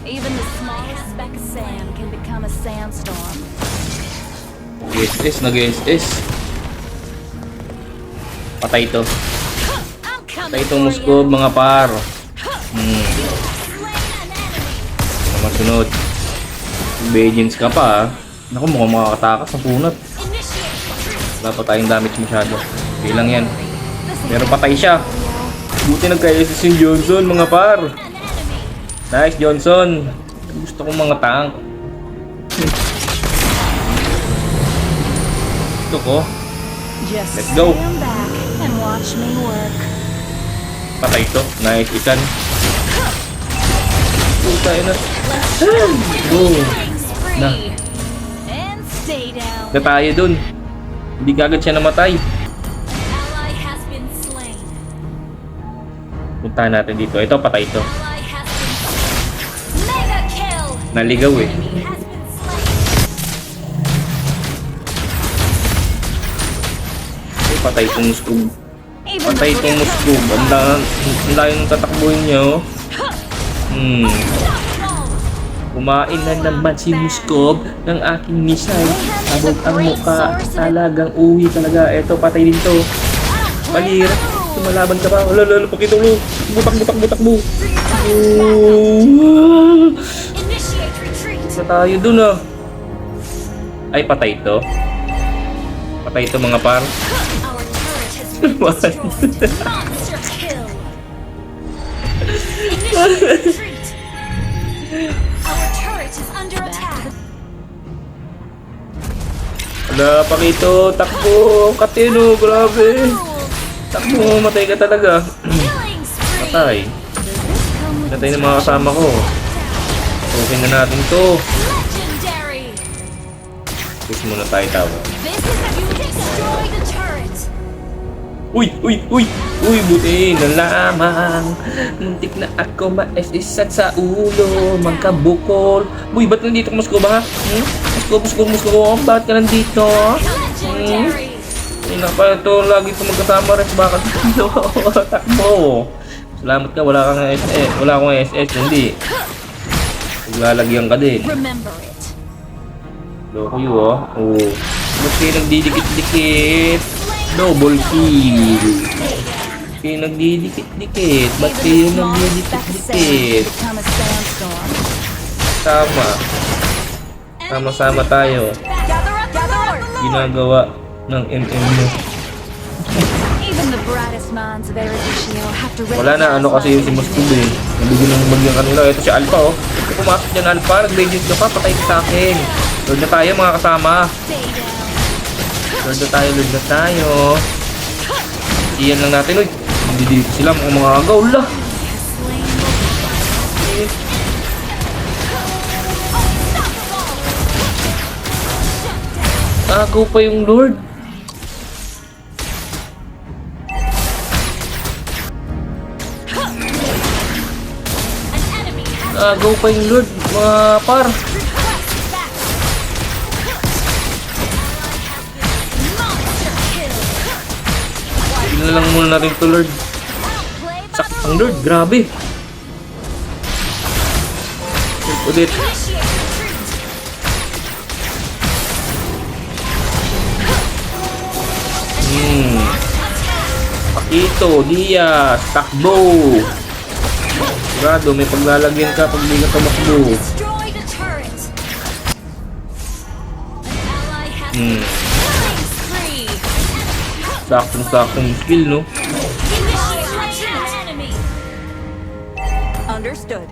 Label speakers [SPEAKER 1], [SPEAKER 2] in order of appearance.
[SPEAKER 1] Even the smallest speck of sand can become a sandstorm.
[SPEAKER 2] SS, nag-SS. Patay ito. Patay itong Moskov, mga par. Naman sunod. Obedience ka pa, naku, mukhang makakatakas ng punat. Wala pa tayong damage masyado. Okay lang yan. Pero patay siya. Buti nagka-SS yung Johnson, mga par. Nice, Johnson. Gusto kong mga tank. Gusto ko. Let's go.
[SPEAKER 1] And watch me work.
[SPEAKER 2] Patay ito. Nice, ikan. Puta na. Boom. Na.
[SPEAKER 1] And stay down.
[SPEAKER 2] Na tayo dun. Hindi kagad siya namatay.
[SPEAKER 1] Ally has been slain.
[SPEAKER 2] Puntahan natin dito. Ito, patay ito.
[SPEAKER 1] Ally has been slain. Mega kill.
[SPEAKER 2] Naligaw eh.
[SPEAKER 1] Enemy has been slain.
[SPEAKER 2] Ay, patay itong Moskov.
[SPEAKER 1] Even
[SPEAKER 2] Patay itong Moskov. Ang layo ng tatakbuhin niya, oh. Kumain na naman si Moskov ng aking missile. Sabog ang mukha. Talagang uwi talaga. Eto, patay din to. Palir. Tumalaban ka ba? Lalo, pakitulo. Butak mo.
[SPEAKER 1] initiate retreat.
[SPEAKER 2] Sa tayo dun, ah. Ay, patay ito. Patay ito, mga par.
[SPEAKER 1] Our turret has been destroyed. Monster kill. Initiate retreat. Our turret is under attack.
[SPEAKER 2] Wala, pakito. Takbo. Katino. Grabe. Takbo. Matay ka talaga.
[SPEAKER 1] Killing spree.
[SPEAKER 2] Patay. Patay ng mga kasama ko. Okay na natin to.
[SPEAKER 1] Legendary.
[SPEAKER 2] Push muna tayo tawa.
[SPEAKER 1] This is how you destroy the turret.
[SPEAKER 2] Uy, buti na lamang. Muntik na ako ma-SS sa ulo. Magkabukol. Uy, ba't nandito ka, Moskov, ha? Moskov. Bakit ka nandito?
[SPEAKER 1] Legendary.
[SPEAKER 2] Hindi na pa ito. Lagi ito magkasama rin. Bakit nandito? Takbo. Salamat ka. Wala kang SS. Wala akong SS. Hindi. Maglalagyan ka din.
[SPEAKER 1] Remember it.
[SPEAKER 2] Loko yun, oh. Oh. Ba't kayo nagdidikit-dikit? Double kill. Kayo nagdidikit-dikit. Ba't kayo nagdidikit-dikit?
[SPEAKER 1] Become a sandstorm.
[SPEAKER 2] Tama. Sama-sama tayo.
[SPEAKER 1] Gather up.
[SPEAKER 2] Ginagawa ng MM mo.
[SPEAKER 1] Even the brightest minds of Erudicio have to
[SPEAKER 2] Wala na, ano kasi yung si Moskov eh. Nabigyan ng bagyang kanila. Ito si Alpha, oh. Ito pumasok dyan, Alpha. Nag-legend ka pa. Patay ka sa akin. Lord na tayo, mga kasama. Lord na tayo. Iyan lang natin, uy. Hindi dito sila, mga agaw. La! Agaw pa yung Lord. Agaw pa yung Lord, mga par. Tignan lang muna natin to, Lord. Saktang Lord, grabe. Ulit. Pakito, Diaz, takbo. Sigurado, may paglalagyan ka pag di ka tumakbo.
[SPEAKER 1] Destroy the turret. Ally has
[SPEAKER 2] Hmm.
[SPEAKER 1] killing spree.
[SPEAKER 2] Saktong skill, no?
[SPEAKER 1] Initiate retreat.
[SPEAKER 3] Understood.